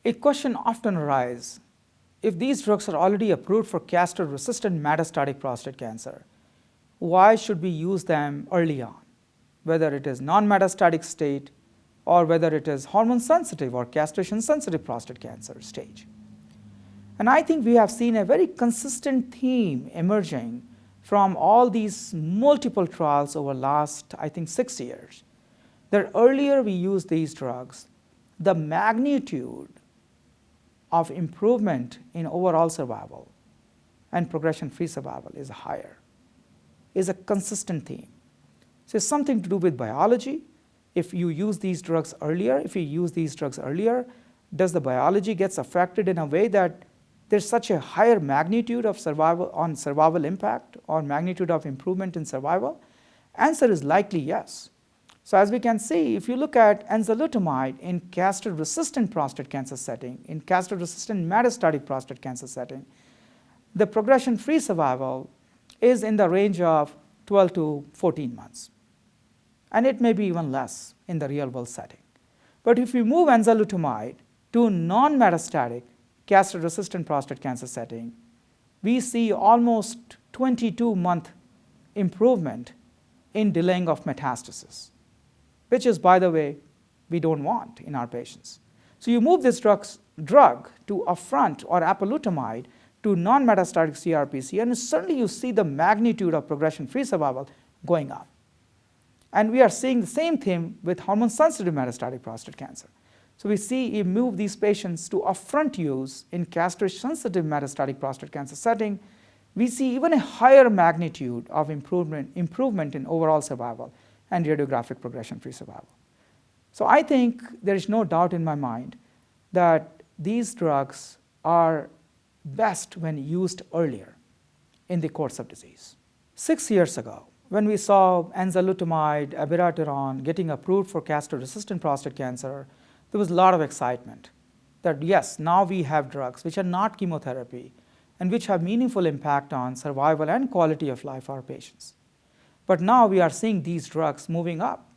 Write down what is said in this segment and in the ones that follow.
A question often arises, if these drugs are already approved for castrate-resistant metastatic prostate cancer, why should we use them early on, whether it is non-metastatic state or whether it is hormone-sensitive or castration-sensitive prostate cancer stage? And I think we have seen a very consistent theme emerging from all these multiple trials over last, I think, 6 years, that earlier we used these drugs, the magnitude of improvement in overall survival and progression-free survival is higher, is a consistent theme. So it's something to do with biology. If you use these drugs earlier, does the biology gets affected in a way that there's such a higher magnitude of survival impact or magnitude of improvement in survival? Answer is likely yes. So as we can see, if you look at enzalutamide in castrate-resistant prostate cancer setting, in castrate-resistant metastatic prostate cancer setting, the progression-free survival is in the range of 12 to 14 months. And it may be even less in the real-world setting. But if we move enzalutamide to non-metastatic castrate-resistant prostate cancer setting, we see almost 22-month improvement in delaying of metastasis, which is, by the way, we don't want in our patients. So you move this drug to upfront or apalutamide to non-metastatic CRPC, and suddenly you see the magnitude of progression-free survival going up. And we are seeing the same thing with hormone-sensitive metastatic prostate cancer. So we see you move these patients to upfront use in castrate-sensitive metastatic prostate cancer setting, we see even a higher magnitude of improvement in overall survival and radiographic progression-free survival. So I think there is no doubt in my mind that these drugs are best when used earlier in the course of disease. 6 years ago, when we saw enzalutamide, abiraterone getting approved for castrate-resistant prostate cancer, there was a lot of excitement that yes, now we have drugs which are not chemotherapy and which have meaningful impact on survival and quality of life for our patients. But now we are seeing these drugs moving up.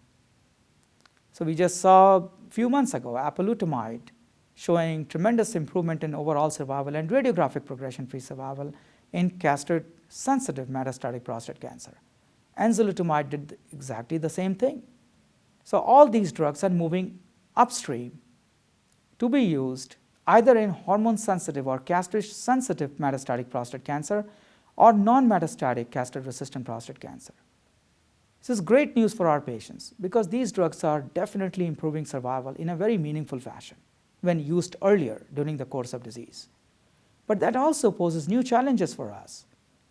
So we just saw a few months ago apalutamide showing tremendous improvement in overall survival and radiographic progression-free survival in castrate-sensitive metastatic prostate cancer. Enzalutamide did exactly the same thing. So all these drugs are moving upstream to be used either in hormone-sensitive or castrate-sensitive metastatic prostate cancer or non-metastatic castrate-resistant prostate cancer. This is great news for our patients because these drugs are definitely improving survival in a very meaningful fashion when used earlier during the course of disease. But that also poses new challenges for us.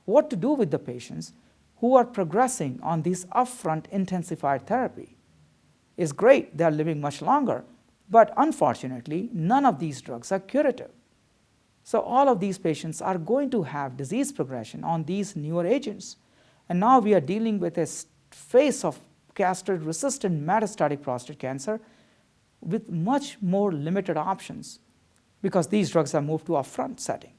What to do with the patients who are progressing on this upfront intensified therapy? Is great, they are living much longer, but unfortunately, none of these drugs are curative. So all of these patients are going to have disease progression on these newer agents. And now we are dealing with a phase of castrate-resistant metastatic prostate cancer with much more limited options because these drugs are moved to a upfront setting.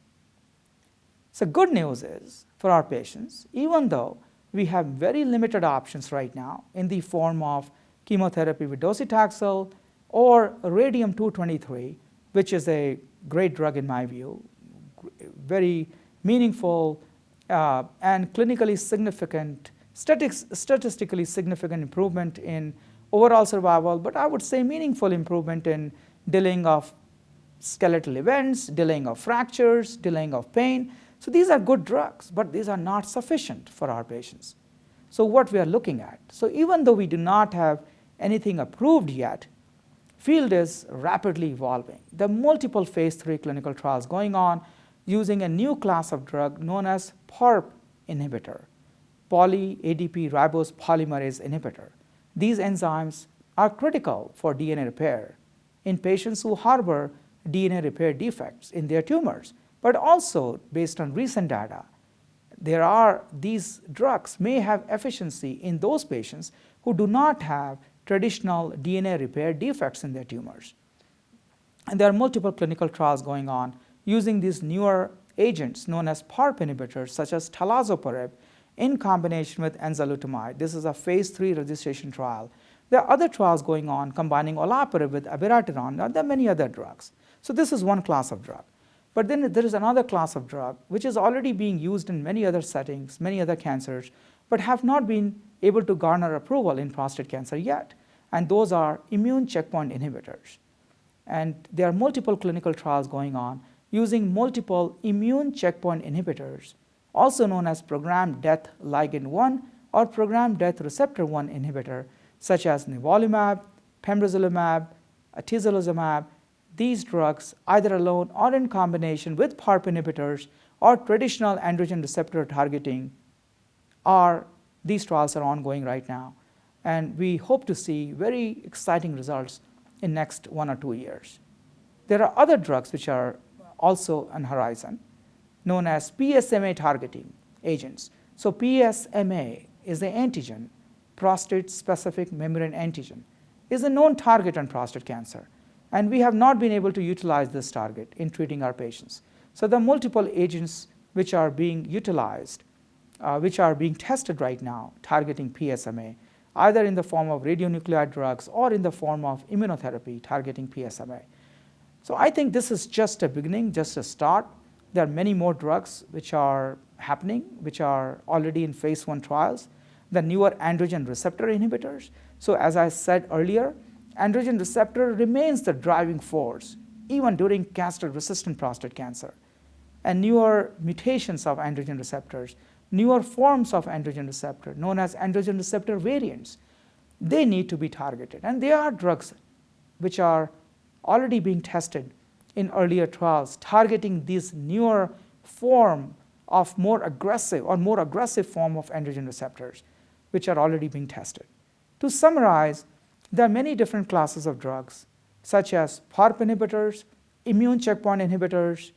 So good news is for our patients, even though we have very limited options right now in the form of chemotherapy with docetaxel or radium-223, which is a great drug in my view, very meaningful and clinically significant, statistically significant improvement in overall survival, but I would say meaningful improvement in delaying of skeletal events, delaying of fractures, delaying of pain. So these are good drugs, but these are not sufficient for our patients. So what we are looking at, so even though we do not have anything approved yet, field is rapidly evolving. There are multiple phase 3 clinical trials going on using a new class of drug known as Parp inhibitor, poly-ADP ribose polymerase inhibitor. These enzymes are critical for DNA repair in patients who harbor DNA repair defects in their tumors, but also based on recent data, these drugs may have efficacy in those patients who do not have traditional DNA repair defects in their tumors. And there are multiple clinical trials going on using these newer agents known as Parp inhibitors such as talazoparib in combination with enzalutamide. This is a phase 3 registration trial. There are other trials going on combining olaparib with abiraterone. There are many other drugs. So this is one class of drug. But then there is another class of drug which is already being used in many other settings, many other cancers, but have not been able to garner approval in prostate cancer yet. And those are immune checkpoint inhibitors. And there are multiple clinical trials going on using multiple immune checkpoint inhibitors, also known as programmed death ligand 1 or programmed death receptor 1 inhibitor, such as nivolumab, pembrolizumab, atezolizumab. These drugs, either alone or in combination with Parp inhibitors or traditional androgen receptor targeting, these trials are ongoing right now. And we hope to see very exciting results in next 1 or 2 years. There are other drugs which are also on horizon, known as PSMA targeting agents. So PSMA is the antigen, prostate-specific membrane antigen, is a known target on prostate cancer. And we have not been able to utilize this target in treating our patients. So there are multiple agents which are being utilized, which are being tested right now, targeting PSMA, either in the form of radionuclide drugs or in the form of immunotherapy targeting PSMA. So I think this is just a beginning, just a start. There are many more drugs which are happening, which are already in phase 1 trials. The newer androgen receptor inhibitors. So as I said earlier, androgen receptor remains the driving force even during castrate-resistant prostate cancer. And newer mutations of androgen receptors, newer forms of androgen receptor known as androgen receptor variants, they need to be targeted. And there are drugs which are already being tested in earlier trials targeting this newer form of more aggressive form of androgen receptors, which are already being tested. To summarize, there are many different classes of drugs, such as Parp inhibitors, immune checkpoint inhibitors,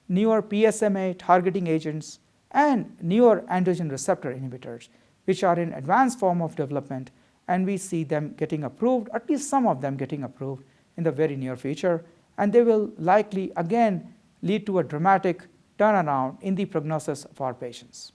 newer PSMA targeting agents, and newer androgen receptor inhibitors, which are in advanced form of development, and we see them getting approved, at least some of them getting approved in the very near future, and they will likely again lead to a dramatic turnaround in the prognosis of our patients.